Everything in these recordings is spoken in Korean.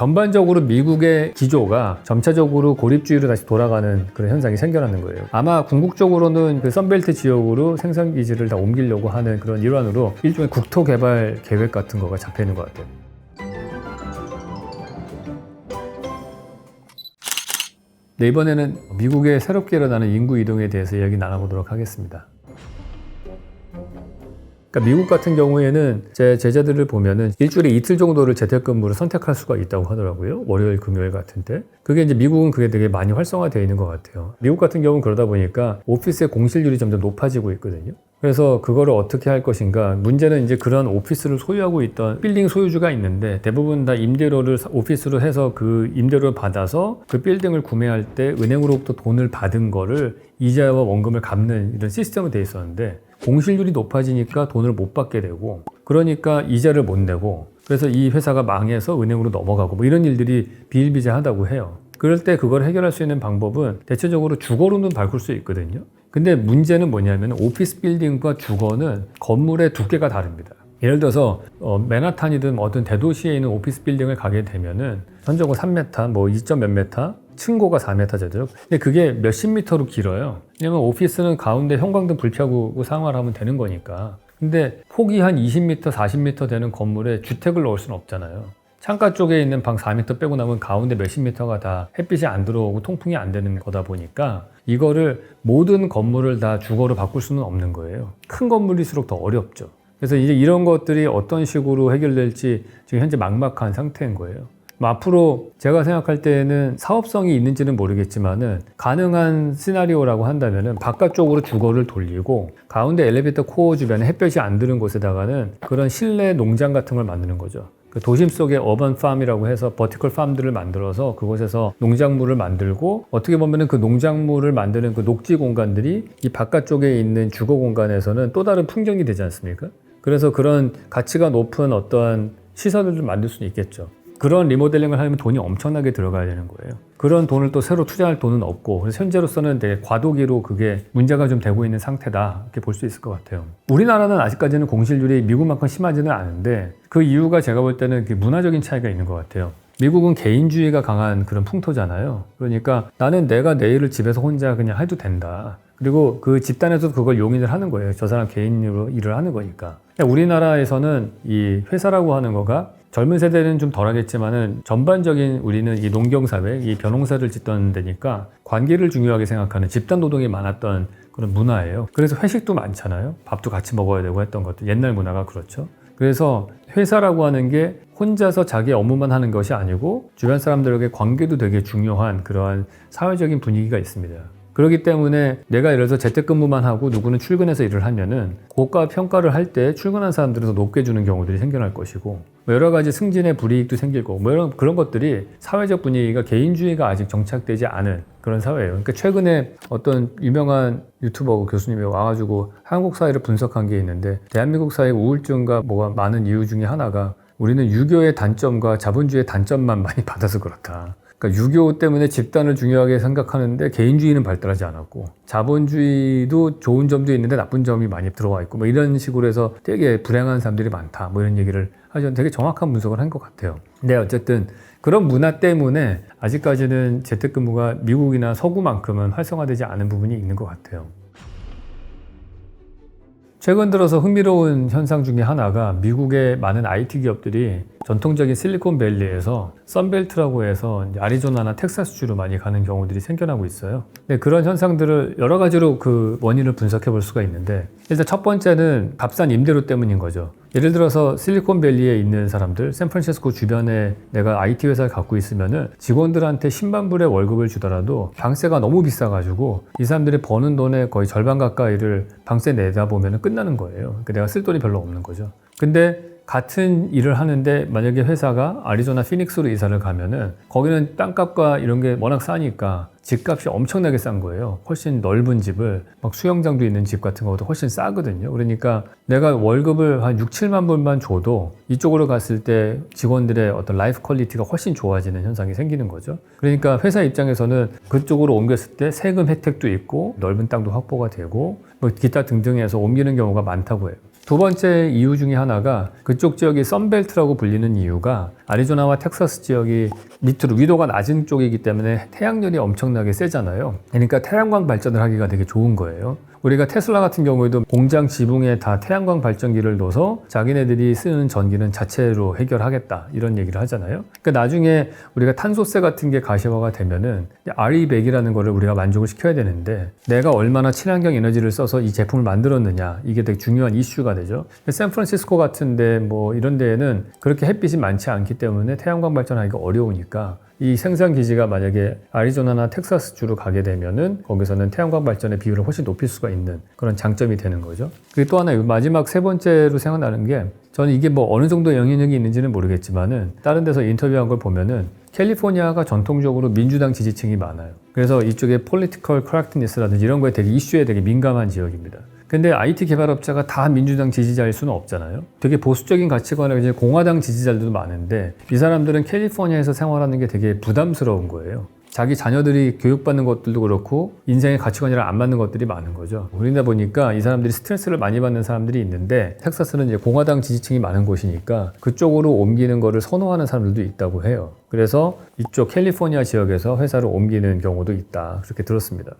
전반적으로 미국의 기조가 점차적으로 고립주의로 다시 돌아가는 그런 현상이 생겨나는 거예요. 아마 궁극적으로는 그 선벨트 지역으로 생산기지를 다 옮기려고 하는 그런 일환으로 일종의 국토 개발 계획 같은 거가 잡혀 있는 것 같아요. 네, 이번에는 미국의 새롭게 일어나는 인구 이동에 대해서 이야기 나눠보도록 하겠습니다. 그러니까 미국 같은 경우에는 제 제자들을 보면은 일주일에 이틀 정도를 재택근무를 선택할 수가 있다고 하더라고요. 월요일, 금요일 같은 때. 그게 이제 미국은 그게 되게 많이 활성화되어 있는 것 같아요. 미국 같은 경우는 그러다 보니까 오피스의 공실률이 점점 높아지고 있거든요. 그래서 그거를 어떻게 할 것인가. 문제는 이제 그런 오피스를 소유하고 있던 빌딩 소유주가 있는데 대부분 다 임대료를 오피스로 해서 그 임대료를 받아서 그 빌딩을 구매할 때 은행으로부터 돈을 받은 거를 이자와 원금을 갚는 이런 시스템으로 되어 있었는데 공실률이 높아지니까 돈을 못 받게 되고 그러니까 이자를 못 내고 그래서 이 회사가 망해서 은행으로 넘어가고 뭐 이런 일들이 비일비재하다고 해요. 그럴 때 그걸 해결할 수 있는 방법은 대체적으로 주거로는 바꿀 수 있거든요. 근데 문제는 뭐냐면 오피스 빌딩과 주거는 건물의 두께가 다릅니다. 예를 들어서 맨하탄이든 어떤 대도시에 있는 오피스 빌딩을 가게 되면은 전적으로 3m, 뭐 2점 몇 m, 층고가 4m죠. 근데 그게 몇십 미터로 길어요. 왜냐면 오피스는 가운데 형광등 불 켜고 생활을 하면 되는 거니까. 근데 폭이 한 20m, 40m 되는 건물에 주택을 넣을 수는 없잖아요. 창가 쪽에 있는 방 4m 빼고 나면 가운데 몇십 미터가 다 햇빛이 안 들어오고 통풍이 안 되는 거다 보니까 이거를 모든 건물을 다 주거로 바꿀 수는 없는 거예요. 큰 건물일수록 더 어렵죠. 그래서 이제 이런 것들이 어떤 식으로 해결될지 지금 현재 막막한 상태인 거예요. 앞으로 제가 생각할 때는 사업성이 있는지는 모르겠지만은 가능한 시나리오라고 한다면은 바깥쪽으로 주거를 돌리고 가운데 엘리베이터 코어 주변에 햇볕이 안 드는 곳에다가는 그런 실내 농장 같은 걸 만드는 거죠. 그 도심 속에 어반 팜이라고 해서 버티컬 팜들을 만들어서 그곳에서 농작물을 만들고 어떻게 보면은 그 농작물을 만드는 그 녹지 공간들이 이 바깥쪽에 있는 주거 공간에서는 또 다른 풍경이 되지 않습니까? 그래서 그런 가치가 높은 어떠한 시설을 만들 수는 있겠죠. 그런 리모델링을 하려면 돈이 엄청나게 들어가야 되는 거예요. 그런 돈을 또 새로 투자할 돈은 없고 그래서 현재로서는 되게 과도기로 그게 문제가 좀 되고 있는 상태다 이렇게 볼 수 있을 것 같아요. 우리나라는 아직까지는 공실률이 미국만큼 심하지는 않은데 그 이유가 제가 볼 때는 문화적인 차이가 있는 것 같아요. 미국은 개인주의가 강한 그런 풍토잖아요. 그러니까 나는 내가 내 일을 집에서 혼자 그냥 해도 된다. 그리고 그 집단에서도 그걸 용인을 하는 거예요. 저 사람 개인으로 일을 하는 거니까. 우리나라에서는 이 회사라고 하는 거가 젊은 세대는 좀 덜하겠지만은 전반적인 우리는 이 농경사회, 이 벼농사를 짓던 데니까 관계를 중요하게 생각하는 집단 노동이 많았던 그런 문화예요. 그래서 회식도 많잖아요. 밥도 같이 먹어야 되고 했던 것도 옛날 문화가 그렇죠. 그래서 회사라고 하는 게 혼자서 자기 업무만 하는 것이 아니고 주변 사람들에게 관계도 되게 중요한 그러한 사회적인 분위기가 있습니다. 그렇기 때문에 내가 예를 들어서 재택근무만 하고 누구는 출근해서 일을 하면은 고가 평가를 할 때 출근한 사람들은 더 높게 주는 경우들이 생겨날 것이고 여러 가지 승진의 불이익도 생길 거고 그런 것들이 사회적 분위기가 개인주의가 아직 정착되지 않은 그런 사회예요. 그러니까 최근에 어떤 유명한 유튜버 교수님이 와가지고 한국 사회를 분석한 게 있는데 대한민국 사회 우울증과 뭐가 많은 이유 중에 하나가 우리는 유교의 단점과 자본주의의 단점만 많이 받아서 그렇다. 그러니까 유교 때문에 집단을 중요하게 생각하는데 개인주의는 발달하지 않았고 자본주의도 좋은 점도 있는데 나쁜 점이 많이 들어와 있고 뭐 이런 식으로 해서 되게 불행한 사람들이 많다 뭐 이런 얘기를 하죠. 되게 정확한 분석을 한 것 같아요. 근데 어쨌든 그런 문화 때문에 아직까지는 재택근무가 미국이나 서구만큼은 활성화되지 않은 부분이 있는 것 같아요. 최근 들어서 흥미로운 현상 중에 하나가 미국의 많은 IT 기업들이 전통적인 실리콘밸리에서 선벨트라고 해서 아리조나나 텍사스주로 많이 가는 경우들이 생겨나고 있어요. 근데 그런 현상들을 여러 가지로 그 원인을 분석해 볼 수가 있는데 일단 첫 번째는 값싼 임대료 때문인 거죠. 예를 들어서 실리콘밸리에 있는 사람들, 샌프란시스코 주변에 내가 IT 회사를 갖고 있으면은 직원들한테 10만 불의 월급을 주더라도 방세가 너무 비싸가지고 이 사람들이 버는 돈의 거의 절반 가까이를 방세 내다 보면은 끝나는 거예요. 그러니까 내가 쓸 돈이 별로 없는 거죠. 근데 같은 일을 하는데 만약에 회사가 아리조나 피닉스로 이사를 가면은 거기는 땅값과 이런 게 워낙 싸니까 집값이 엄청나게 싼 거예요. 훨씬 넓은 집을 막 수영장도 있는 집 같은 것도 훨씬 싸거든요. 그러니까 내가 월급을 한 6, 7만 불만 줘도 이쪽으로 갔을 때 직원들의 어떤 라이프 퀄리티가 훨씬 좋아지는 현상이 생기는 거죠. 그러니까 회사 입장에서는 그쪽으로 옮겼을 때 세금 혜택도 있고 넓은 땅도 확보가 되고 뭐 기타 등등 해서 옮기는 경우가 많다고 해요. 두 번째 이유 중에 하나가 그쪽 지역이 썬벨트라고 불리는 이유가 애리조나와 텍사스 지역이 밑으로 위도가 낮은 쪽이기 때문에 태양열이 엄청나게 세잖아요. 그러니까 태양광 발전을 하기가 되게 좋은 거예요. 우리가 테슬라 같은 경우에도 공장 지붕에 다 태양광 발전기를 넣어서 자기네들이 쓰는 전기는 자체로 해결하겠다 이런 얘기를 하잖아요. 그러니까 나중에 우리가 탄소세 같은 게 가시화가 되면은 RE100이라는 거를 우리가 만족을 시켜야 되는데 내가 얼마나 친환경 에너지를 써서 이 제품을 만들었느냐 이게 되게 중요한 이슈가 되죠. 샌프란시스코 같은데 뭐 이런 데에는 그렇게 햇빛이 많지 않기 때문에 태양광 발전하기가 어려우니까 이 생산 기지가 만약에 애리조나나 텍사스 주로 가게 되면은 거기서는 태양광 발전의 비율을 훨씬 높일 수가 있는 그런 장점이 되는 거죠. 그리고 또 하나 마지막 세 번째로 생각나는 게 저는 이게 뭐 어느 정도 영향력이 있는지는 모르겠지만은 다른 데서 인터뷰한 걸 보면은 캘리포니아가 전통적으로 민주당 지지층이 많아요. 그래서 이쪽에 political correctness라든지 이런 거에 되게 이슈에 되게 민감한 지역입니다. 근데 IT 개발업자가 다 민주당 지지자일 수는 없잖아요. 되게 보수적인 가치관에 이제 공화당 지지자들도 많은데 이 사람들은 캘리포니아에서 생활하는 게 되게 부담스러운 거예요. 자기 자녀들이 교육받는 것들도 그렇고 인생의 가치관이랑 안 맞는 것들이 많은 거죠. 그러다 보니까 이 사람들이 스트레스를 많이 받는 사람들이 있는데 텍사스는 이제 공화당 지지층이 많은 곳이니까 그쪽으로 옮기는 거를 선호하는 사람들도 있다고 해요. 그래서 이쪽 캘리포니아 지역에서 회사를 옮기는 경우도 있다. 그렇게 들었습니다.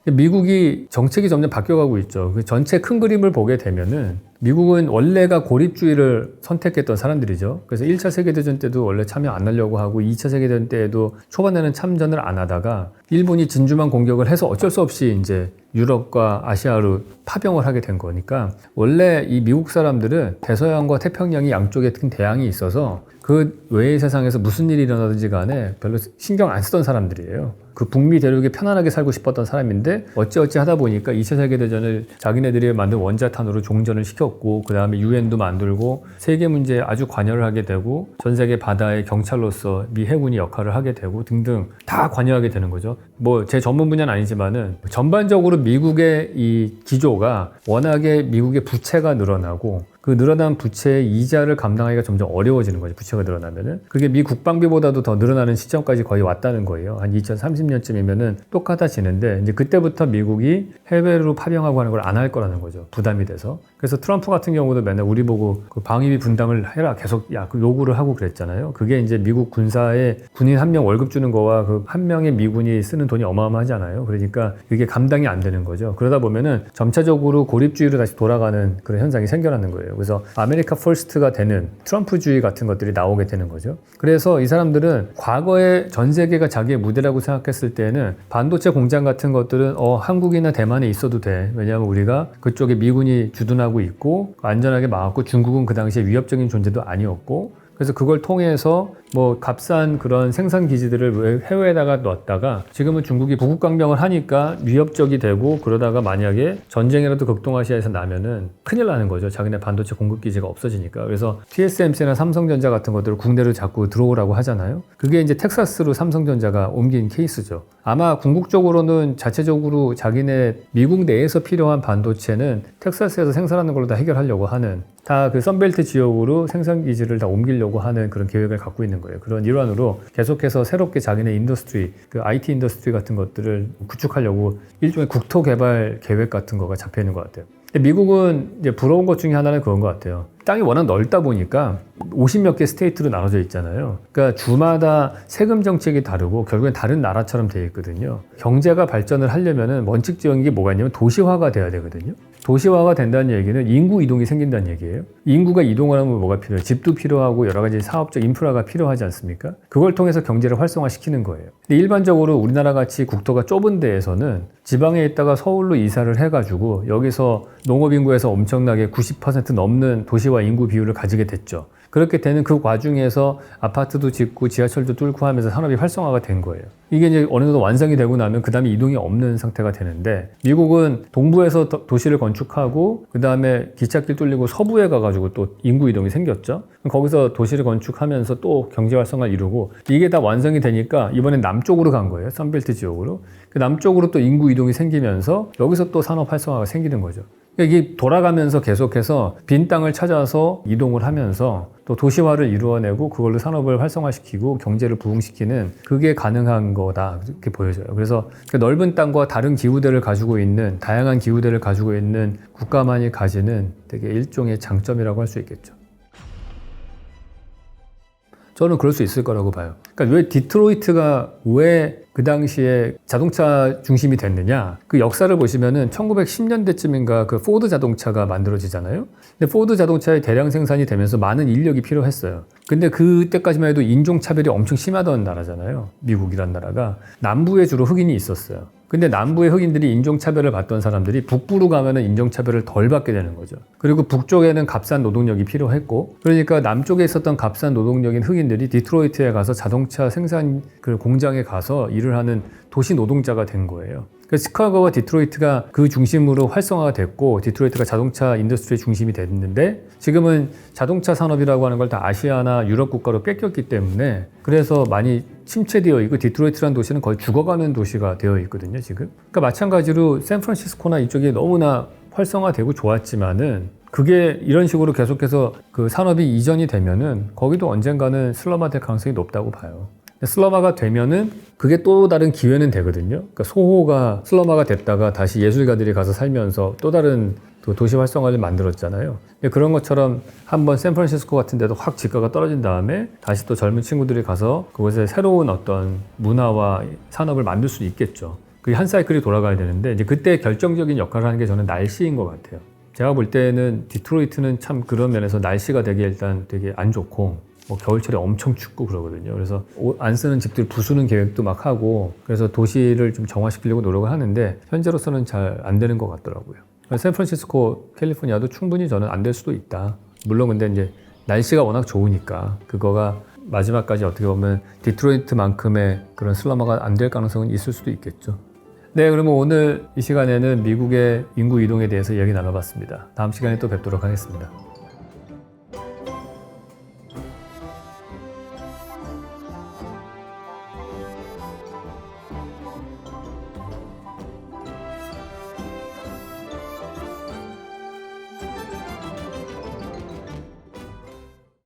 미국이 정책이 점점 바뀌어가고 있죠. 그 전체 큰 그림을 보게 되면은 미국은 원래가 고립주의를 선택했던 사람들이죠. 그래서 1차 세계대전 때도 원래 참여 안 하려고 하고 2차 세계대전 때에도 초반에는 참전을 안 하다가 일본이 진주만 공격을 해서 어쩔 수 없이 이제 유럽과 아시아로 파병을 하게 된 거니까 원래 이 미국 사람들은 대서양과 태평양이 양쪽에 큰 대양이 있어서 그 외의 세상에서 무슨 일이 일어나든지 간에 별로 신경 안 쓰던 사람들이에요. 그 북미 대륙에 편안하게 살고 싶었던 사람인데 어찌어찌 하다 보니까 2차 세계대전을 자기네들이 만든 원자탄으로 종전을 시켰고 그 다음에 유엔도 만들고 세계 문제에 아주 관여를 하게 되고 전 세계 바다의 경찰로서 미 해군이 역할을 하게 되고 등등 다 관여하게 되는 거죠. 뭐 제 전문 분야는 아니지만은 전반적으로 미국의 이 기조가 워낙에 미국의 부채가 늘어나고 그 늘어난 부채의 이자를 감당하기가 점점 어려워지는 거죠. 부채가 늘어나면은. 그게 미 국방비보다도 더 늘어나는 시점까지 거의 왔다는 거예요. 한 2030년쯤이면은 똑같아지는데 이제 그때부터 미국이 해외로 파병하고 하는 걸 안 할 거라는 거죠. 부담이 돼서. 그래서 트럼프 같은 경우도 맨날 우리 보고 그 방위비 분담을 해라 계속 그 요구를 하고 그랬잖아요. 그게 이제 미국 군사에 군인 한 명 월급 주는 거와 그 한 명의 미군이 쓰는 돈이 어마어마하잖아요. 그러니까 그게 감당이 안 되는 거죠. 그러다 보면은 점차적으로 고립주의로 다시 돌아가는 그런 현상이 생겨나는 거예요. 그래서 아메리카 퍼스트가 되는 트럼프주의 같은 것들이 나오게 되는 거죠. 그래서 이 사람들은 과거에 전 세계가 자기의 무대라고 생각했을 때는 반도체 공장 같은 것들은 한국이나 대만에 있어도 돼. 왜냐하면 우리가 그쪽에 미군이 주둔하고 있고 안전하게 막았고 중국은 그 당시에 위협적인 존재도 아니었고 그래서 그걸 통해서 뭐 값싼 그런 생산 기지들을 해외에다가 놨다가 지금은 중국이 보국강병을 하니까 위협적이 되고 그러다가 만약에 전쟁이라도 극동아시아에서 나면은 큰일 나는 거죠. 자기네 반도체 공급 기지가 없어지니까. 그래서 TSMC나 삼성전자 같은 것들을 국내로 자꾸 들어오라고 하잖아요. 그게 이제 텍사스로 삼성전자가 옮긴 케이스죠. 아마 궁극적으로는 자체적으로 자기네 미국 내에서 필요한 반도체는 텍사스에서 생산하는 걸로 다 해결하려고 하는 다 그 썬벨트 지역으로 생산 기지를 다 옮기려고 하는 그런 계획을 갖고 있는 거예요. 그런 일환으로 계속해서 새롭게 자기네 인더스트리, 그 IT 인더스트리 같은 것들을 구축하려고 일종의 국토 개발 계획 같은 거가 잡혀 있는 것 같아요. 근데 미국은 이제 부러운 것 중에 하나는 그런 것 같아요. 땅이 워낙 넓다 보니까 50몇 개 스테이트로 나눠져 있잖아요. 그러니까 주마다 세금 정책이 다르고 결국엔 다른 나라처럼 되어 있거든요. 경제가 발전을 하려면은 원칙적인 게 뭐가 있냐면 도시화가 돼야 되거든요. 도시화가 된다는 얘기는 인구 이동이 생긴다는 얘기예요. 인구가 이동을 하면 뭐가 필요해요? 집도 필요하고 여러 가지 사업적 인프라가 필요하지 않습니까? 그걸 통해서 경제를 활성화시키는 거예요. 근데 일반적으로 우리나라 같이 국토가 좁은 데에서는 지방에 있다가 서울로 이사를 해가지고 여기서 농업인구에서 엄청나게 90% 넘는 도시화 인구 비율을 가지게 됐죠. 그렇게 되는 그 과중에서 아파트도 짓고 지하철도 뚫고 하면서 산업이 활성화가 된 거예요. 이게 이제 어느 정도 완성이 되고 나면 그 다음에 이동이 없는 상태가 되는데 미국은 동부에서 도시를 건축하고 그 다음에 기찻길 뚫리고 서부에 가가지고 또 인구 이동이 생겼죠. 거기서 도시를 건축하면서 또 경제 활성화를 이루고 이게 다 완성이 되니까 이번엔 남쪽으로 간 거예요. 선벨트 지역으로. 그 남쪽으로 또 인구 이동이 생기면서 여기서 또 산업 활성화가 생기는 거죠. 이게 돌아가면서 계속해서 빈 땅을 찾아서 이동을 하면서 또 도시화를 이루어내고 그걸로 산업을 활성화시키고 경제를 부흥시키는 그게 가능한 거다 이렇게 보여져요. 그래서 그 넓은 땅과 다른 기후대를 가지고 있는 다양한 기후대를 가지고 있는 국가만이 가지는 되게 일종의 장점이라고 할 수 있겠죠. 저는 그럴 수 있을 거라고 봐요. 그러니까 왜 디트로이트가 왜 그 당시에 자동차 중심이 됐느냐? 그 역사를 보시면은 1910년대쯤인가 그 포드 자동차가 만들어지잖아요. 근데 포드 자동차의 대량 생산이 되면서 많은 인력이 필요했어요. 근데 그때까지만 해도 인종차별이 엄청 심하던 나라잖아요. 미국이란 나라가. 남부에 주로 흑인이 있었어요. 근데 남부의 흑인들이 인종차별을 받던 사람들이 북부로 가면은 인종차별을 덜 받게 되는 거죠. 그리고 북쪽에는 값싼 노동력이 필요했고, 그러니까 남쪽에 있었던 값싼 노동력인 흑인들이 디트로이트에 가서 자동차 생산 그 공장에 가서 일을 하는 도시 노동자가 된 거예요. 그래서 시카고와 디트로이트가 그 중심으로 활성화가 됐고, 디트로이트가 자동차 인더스트리의 중심이 됐는데, 지금은 자동차 산업이라고 하는 걸 다 아시아나 유럽 국가로 뺏겼기 때문에 그래서 많이 침체되어 있고, 디트로이트라는 도시는 거의 죽어가는 도시가 되어 있거든요, 지금. 그러니까 마찬가지로 샌프란시스코나 이쪽이 너무나 활성화되고 좋았지만은 그게 이런 식으로 계속해서 그 산업이 이전이 되면은 거기도 언젠가는 슬럼화 될 가능성이 높다고 봐요. 슬럼화가 되면은 그게 또 다른 기회는 되거든요. 그러니까 소호가 슬럼화가 됐다가 다시 예술가들이 가서 살면서 또 다른 도시 활성화를 만들었잖아요. 그런 것처럼 한번 샌프란시스코 같은 데도 확 집가가 떨어진 다음에 다시 또 젊은 친구들이 가서 그곳에 새로운 어떤 문화와 산업을 만들 수 있겠죠. 그게 한 사이클이 돌아가야 되는데 이제 그때 결정적인 역할을 하는 게 저는 날씨인 것 같아요. 제가 볼 때는 디트로이트는 참 그런 면에서 날씨가 되게 일단 되게 안 좋고 뭐 겨울철에 엄청 춥고 그러거든요. 그래서 옷 안 쓰는 집들 부수는 계획도 막 하고 그래서 도시를 좀 정화시키려고 노력을 하는데 현재로서는 잘 안 되는 것 같더라고요. 샌프란시스코, 캘리포니아도 충분히 저는 안 될 수도 있다. 물론 근데 이제 날씨가 워낙 좋으니까 그거가 마지막까지 어떻게 보면 디트로이트만큼의 그런 슬럼화가 안 될 가능성은 있을 수도 있겠죠. 네, 그러면 오늘 이 시간에는 미국의 인구 이동에 대해서 이야기 나눠봤습니다. 다음 시간에 또 뵙도록 하겠습니다.